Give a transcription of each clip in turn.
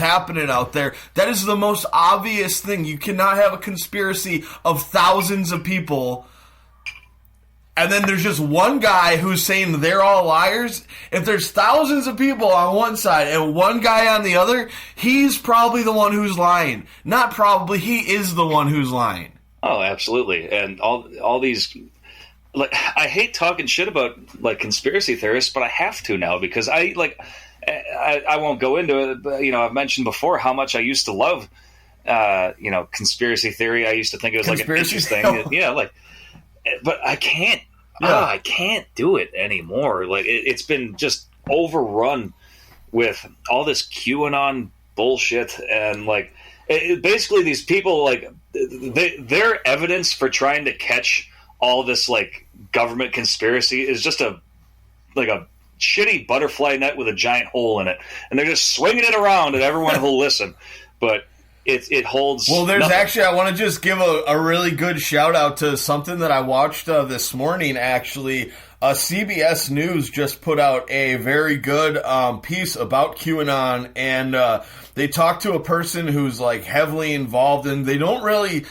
happening out there. That is the most obvious thing. You cannot have a conspiracy of thousands of people and then there's just one guy who's saying they're all liars. If there's thousands of people on one side and one guy on the other, he's probably the one who's lying. Not probably, he is the one who's lying. Oh, absolutely. And all these, like, I hate talking shit about like conspiracy theorists, but I have to now because I won't go into it, but I've mentioned before how much I used to love conspiracy theory. I used to think it was like an interesting but I can't. I can't do it anymore. Like it's been just overrun with all this QAnon bullshit, and like basically these people like their evidence for trying to catch all this like government conspiracy is just a shitty butterfly net with a giant hole in it, and they're just swinging it around, and everyone will listen, but. It holds. Well, there's nothing. Actually, I want to just give a really good shout out to something that I watched this morning. Actually, CBS News just put out a very good piece about QAnon, and they talked to a person who's like heavily involved, and they don't really.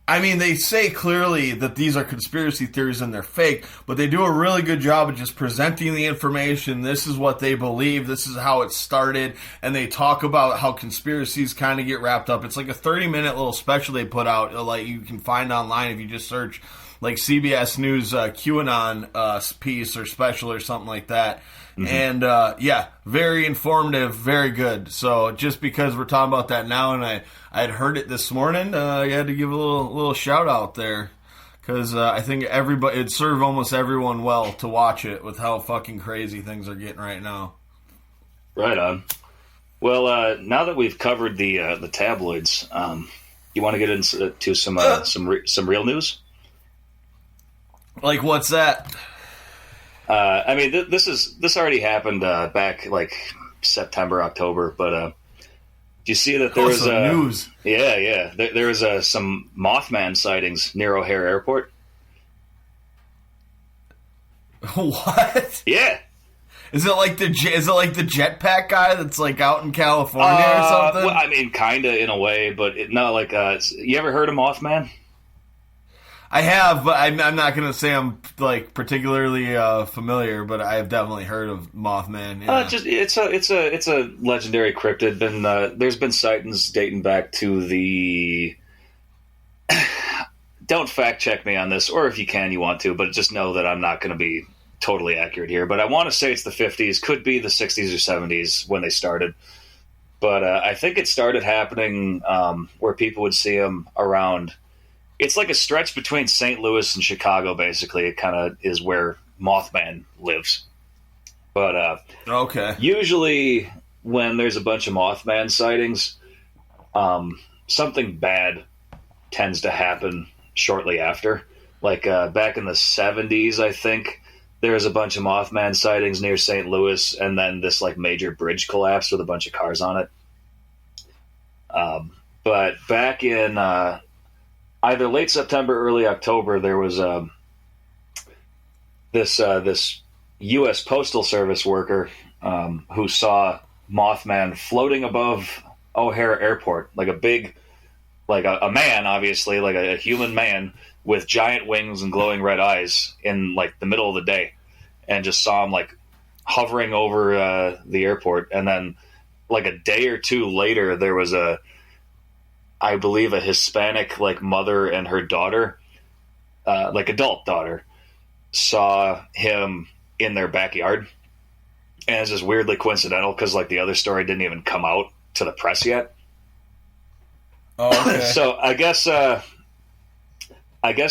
I mean, they say clearly that these are conspiracy theories and they're fake, but they do a really good job of just presenting the information. This is what they believe. This is how it started. And they talk about how conspiracies kind of get wrapped up. It's like a 30-minute little special they put out, like you can find online if you just search like CBS News QAnon piece or special or something like that. Mm-hmm. And very informative, very good. So just because we're talking about that now, and I'd heard it this morning, I had to give a little shout out there because I think it'd serve almost everyone well to watch it with how fucking crazy things are getting right now. Right on. Well, now that we've covered the tabloids, you want to get into some real news? Like what's that? I mean, this already happened back like September, October, but do you see that there was news? Yeah. There was some Mothman sightings near O'Hare Airport. What? Yeah. Is it like the jetpack guy that's like out in California or something? Well, I mean, kinda in a way, but not like. You ever heard of Mothman? I have, but I'm not going to say I'm like particularly familiar. But I've definitely heard of Mothman. Yeah. It's a legendary cryptid. There's been sightings dating back to the. Don't fact check me on this, or if you can, you want to, but just know that I'm not going to be totally accurate here. But I want to say it's the 50s, could be the 60s or 70s when they started. But I think it started happening where people would see them around. It's like a stretch between St. Louis and Chicago, basically. It kind of is where Mothman lives. But okay. Usually when there's a bunch of Mothman sightings, something bad tends to happen shortly after. Like back in the 70s, I think, there was a bunch of Mothman sightings near St. Louis, and then this like major bridge collapsed with a bunch of cars on it. But back in... either late September, early October, there was this U.S. Postal Service worker who saw Mothman floating above O'Hare Airport, like a big, like a man, obviously, like a human man with giant wings and glowing red eyes in like the middle of the day, and just saw him like hovering over the airport. And then like a day or two later, there was I believe a Hispanic like mother and her daughter, like adult daughter, saw him in their backyard, and it's just weirdly coincidental because like the other story didn't even come out to the press yet. Oh, okay. So I guess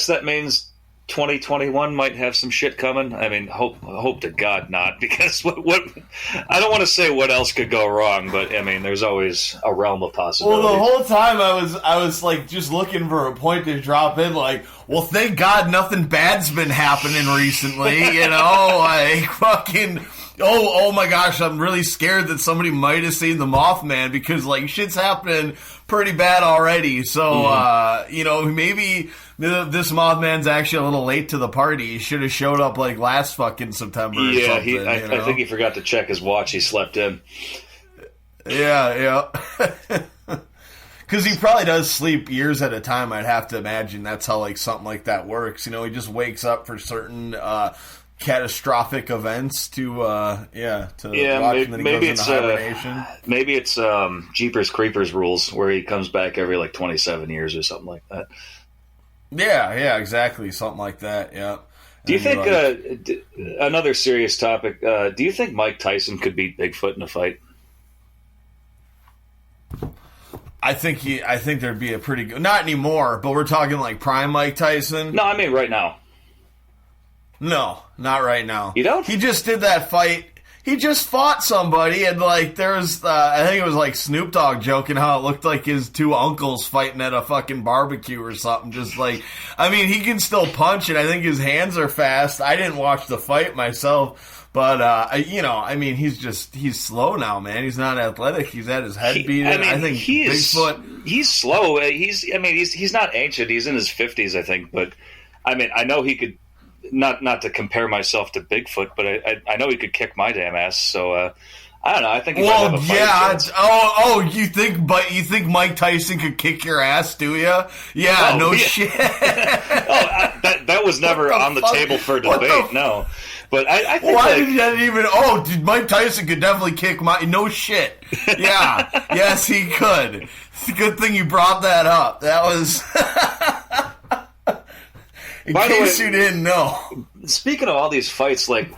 that means 2021 might have some shit coming. I mean, hope to God not, because what I don't want to say what else could go wrong, but I mean, there's always a realm of possibility. Well, the whole time I was like just looking for a point to drop in, like, well, thank God nothing bad's been happening recently, like fucking. Oh my gosh, I'm really scared that somebody might have seen the Mothman because like shit's happening pretty bad already. So maybe this Mothman's actually a little late to the party. He should have showed up like last fucking September. Or something, I think he forgot to check his watch. He slept in. Yeah. Because he probably does sleep years at a time. I'd have to imagine that's how like something like that works. He just wakes up for certain catastrophic events to watch, and then he goes into hibernation. Maybe it's Jeepers Creepers rules, where he comes back every like 27 years or something like that. Yeah, exactly, something like that. Yeah. Do you think another serious topic? Do you think Mike Tyson could beat Bigfoot in a fight? I think there'd be a pretty good. Not anymore, but we're talking like prime Mike Tyson. No, I mean right now. No, not right now. You don't? He just did that fight. He just fought somebody, and like there was, I think it was like Snoop Dogg joking how it looked like his two uncles fighting at a fucking barbecue or something. Just like, I mean, he can still punch, and I think his hands are fast. I didn't watch the fight myself, but I mean, he's slow now, man. He's not athletic. He's had his head beat in. I think Bigfoot. He's slow. He's not ancient. He's in his 50s, I think. But I mean, I know he could. Not to compare myself to Bigfoot, but I know he could kick my damn ass. So I don't know. I think. You think Mike Tyson could kick your ass? Do you? Yeah. Shit. That was never on the table for debate. No, but I think. Why did that even? Dude, Mike Tyson could definitely kick my. No shit. Yeah. Yes, he could. It's a good thing you brought that up. That was. In case you didn't know. Speaking of all these fights, like,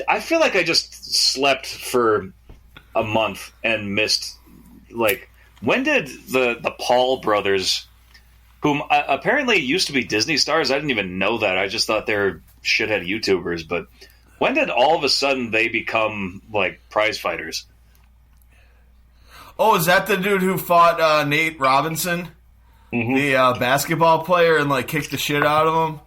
I feel like I just slept for a month and missed, like, when did the Paul brothers, whom apparently used to be Disney stars, I didn't even know that, I just thought they were shithead YouTubers, but when did all of a sudden they become, like, prize fighters? Oh, is that the dude who fought Nate Robinson? Mm-hmm. The basketball player, and like kicked the shit out of him?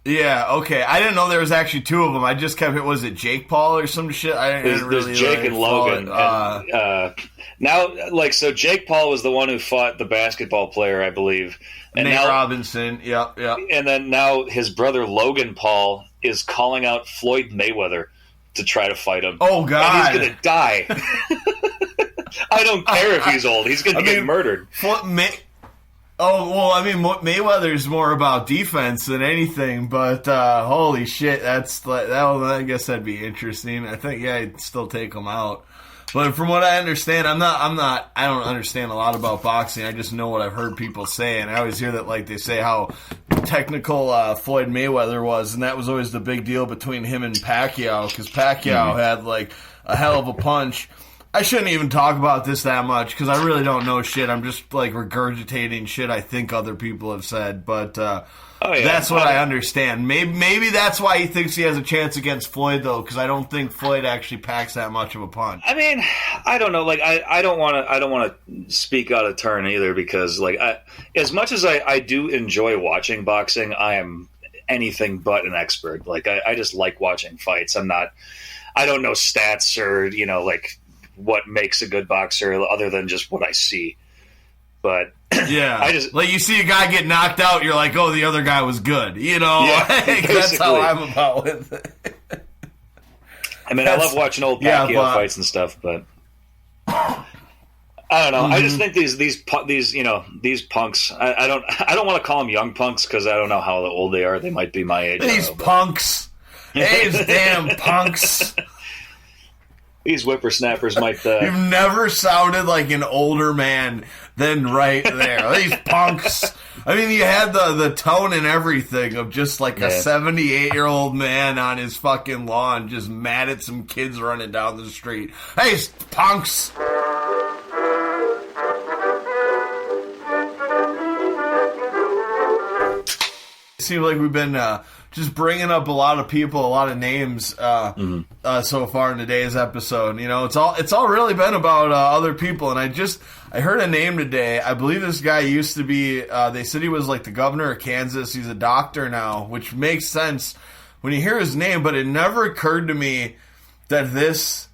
Yeah, okay. I didn't know there was actually two of them. I just kept was it Jake Paul or some shit? I didn't really. There's Jake and Logan. Now, like, so Jake Paul was the one who fought the basketball player, I believe. And Nate Robinson, yeah. And then now his brother Logan Paul is calling out Floyd Mayweather to try to fight him. Oh, God. And he's going to die. I don't care if he's old. He's going to get murdered. Mayweather's more about defense than anything, but holy shit, I guess that'd be interesting. I think, I'd still take him out. But from what I understand, I don't understand a lot about boxing. I just know what I've heard people say, and I always hear that, like, they say how technical Floyd Mayweather was, and that was always the big deal between him and Pacquiao, because Pacquiao had, like, a hell of a punch. I shouldn't even talk about this that much because I really don't know shit. I'm just like regurgitating shit I think other people have said, but that's what I understand. Maybe that's why he thinks he has a chance against Floyd, though, because I don't think Floyd actually packs that much of a punch. I mean, I don't know. Like, I don't want to speak out of turn either because, like, as much as I do enjoy watching boxing, I am anything but an expert. Like, I just like watching fights. I don't know stats or like what makes a good boxer other than just what I see. But yeah, like you see a guy get knocked out, you're like, oh, the other guy was good. That's how I'm about with it. I mean, I love watching old Pacquiao fights and stuff, but I don't know. Mm-hmm. I just think these punks. I don't want to call them young punks because I don't know how old they are. They might be my age. These punks, these damn punks. These whippersnappers might... You've never sounded like an older man than right there. These punks. I mean, you had the tone and everything of just like a 78-year-old man on his fucking lawn just mad at some kids running down the street. Hey, punks! It seems like we've been... just bringing up a lot of people, a lot of names so far in today's episode. It's all really been about other people. And I heard a name today. I believe this guy used to be. They said he was like the governor of Kansas. He's a doctor now, which makes sense when you hear his name. But it never occurred to me that this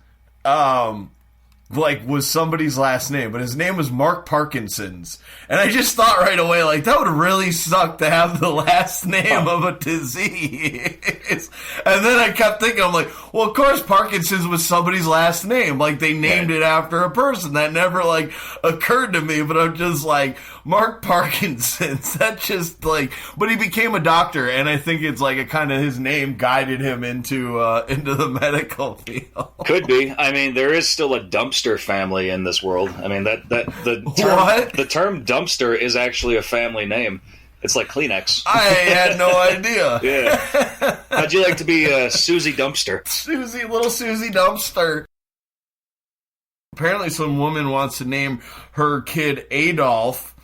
like was somebody's last name, but his name was Mark Parkinson's. And I just thought right away, like, that would really suck to have the last name of a disease. And then I kept thinking, I'm like, well, of course Parkinson's was somebody's last name. Like, they named it after a person. That never, like, occurred to me, but I'm just like, Mark Parkinson's. That just, like, but he became a doctor, and I think it's like a kind of his name guided him into the medical field. Could be. I mean, there is still a dumpster family in this world. I mean, the term dumpster is actually a family name. It's like Kleenex. I had no idea. Yeah. How'd you like to be Susie Dumpster? Little Susie Dumpster. Apparently some woman wants to name her kid Adolf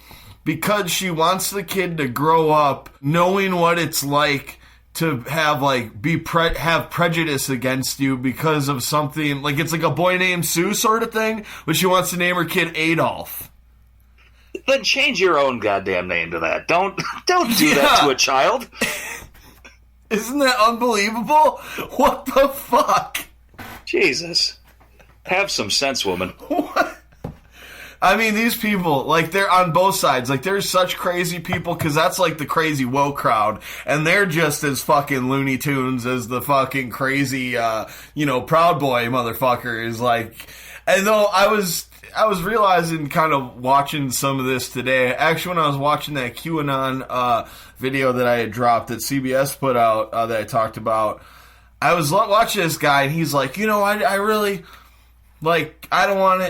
because she wants the kid to grow up knowing what it's like to have, like, have prejudice against you because of something, like, it's like a boy named Sue sort of thing, but she wants to name her kid Adolf. Then change your own goddamn name to that. Don't do that to a child. Isn't that unbelievable? What the fuck? Jesus. Have some sense, woman. What? I mean, these people, like, they're on both sides. Like, there's such crazy people, because that's, like, the crazy woke crowd, and they're just as fucking Looney Tunes as the fucking crazy, Proud Boy motherfuckers. Like, and though I was realizing, kind of watching some of this today, actually, when I was watching that QAnon video that I had dropped that CBS put out that I talked about, I was watching this guy, and he's like, I really, like, I don't want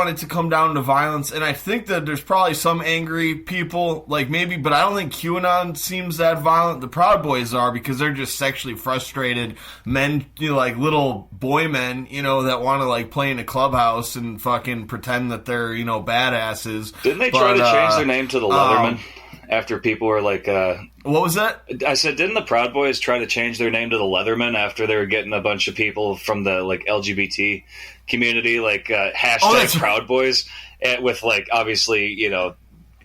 it to come down to violence, and I think that there's probably some angry people, like, maybe, but I don't think QAnon seems that violent. The Proud Boys are, because they're just sexually frustrated men, like, little boy men, that want to, like, play in a clubhouse and fucking pretend that they're, badasses. Didn't they try to change their name to the Leatherman after people were like... What was that? I said, didn't the Proud Boys try to change their name to the Leatherman after they were getting a bunch of people from the, like, LGBT community, like, hashtag Proud Boys, with, like, obviously,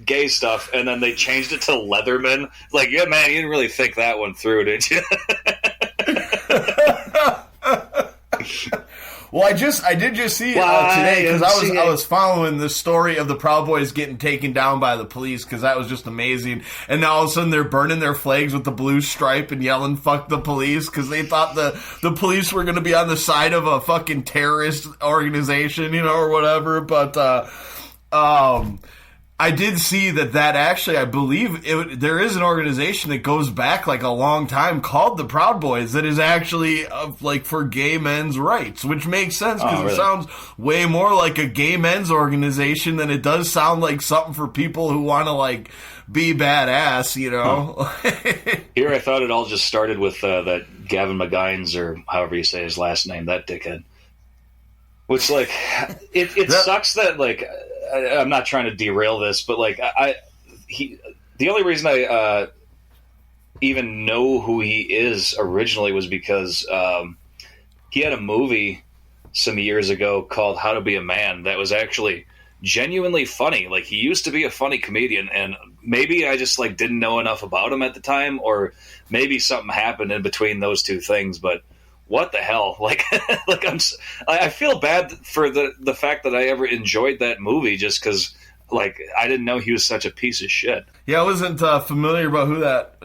gay stuff, and then they changed it to Leatherman? Like, yeah, man, you didn't really think that one through, did you? Well, I did just see it today, because I was following the story of the Proud Boys getting taken down by the police, because that was just amazing. And now all of a sudden they're burning their flags with the blue stripe and yelling "fuck the police," because they thought the police were going to be on the side of a fucking terrorist organization, or whatever. But I did see that actually, I believe there is an organization that goes back like a long time called the Proud Boys that is actually like for gay men's rights, which makes sense because It sounds way more like a gay men's organization than it does sound like something for people who want to like be badass, Here I thought it all just started with that Gavin McGuines, or however you say his last name, that dickhead. Which, like, it sucks that, like... I'm not trying to derail this, but like the only reason I even know who he is originally was because he had a movie some years ago called How to Be a Man that was actually genuinely funny. Like, he used to be a funny comedian, and maybe I just like didn't know enough about him at the time, or maybe something happened in between those two things, but what the hell? Like, I feel bad for the fact that I ever enjoyed that movie just because, like, I didn't know he was such a piece of shit. Yeah, I wasn't familiar about who that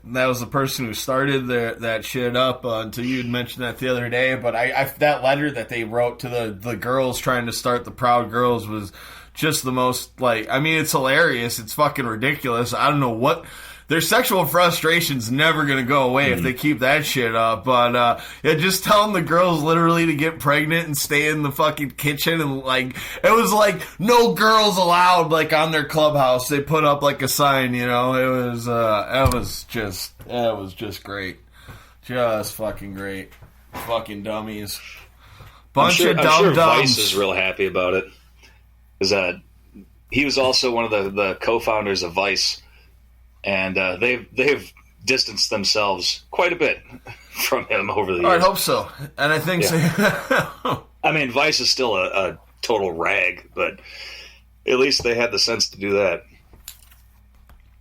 was the person who started that shit up until you had mentioned that the other day. But I that letter that they wrote to the girls trying to start the Proud Girls was just the most, like, I mean, it's hilarious. It's fucking ridiculous. I don't know what... Their sexual frustration's never going to go away if they keep that shit up. But, just telling the girls literally to get pregnant and stay in the fucking kitchen. And, like, it was like, no girls allowed, like, on their clubhouse. They put up, like, a sign, It was just great. Just fucking great. Fucking dummies. I'm sure Vice is real happy about it. Because he was also one of the co-founders of Vice. And they've distanced themselves quite a bit from him over the years. I'd hope so. And I think so. I mean, Vice is still a total rag, but at least they had the sense to do that.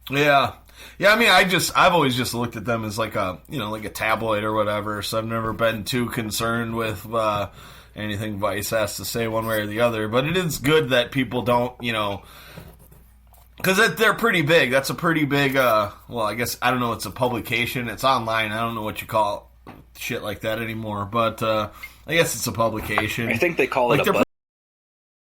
Yeah. Yeah, I mean, I've always just looked at them as like a, like a tabloid or whatever, so I've never been too concerned with, anything Vice has to say one way or the other. But it is good that people don't, because they're pretty big. That's a pretty big, I guess, I don't know, it's a publication. It's online. I don't know what you call shit like that anymore. But I guess it's a publication. I think they call it a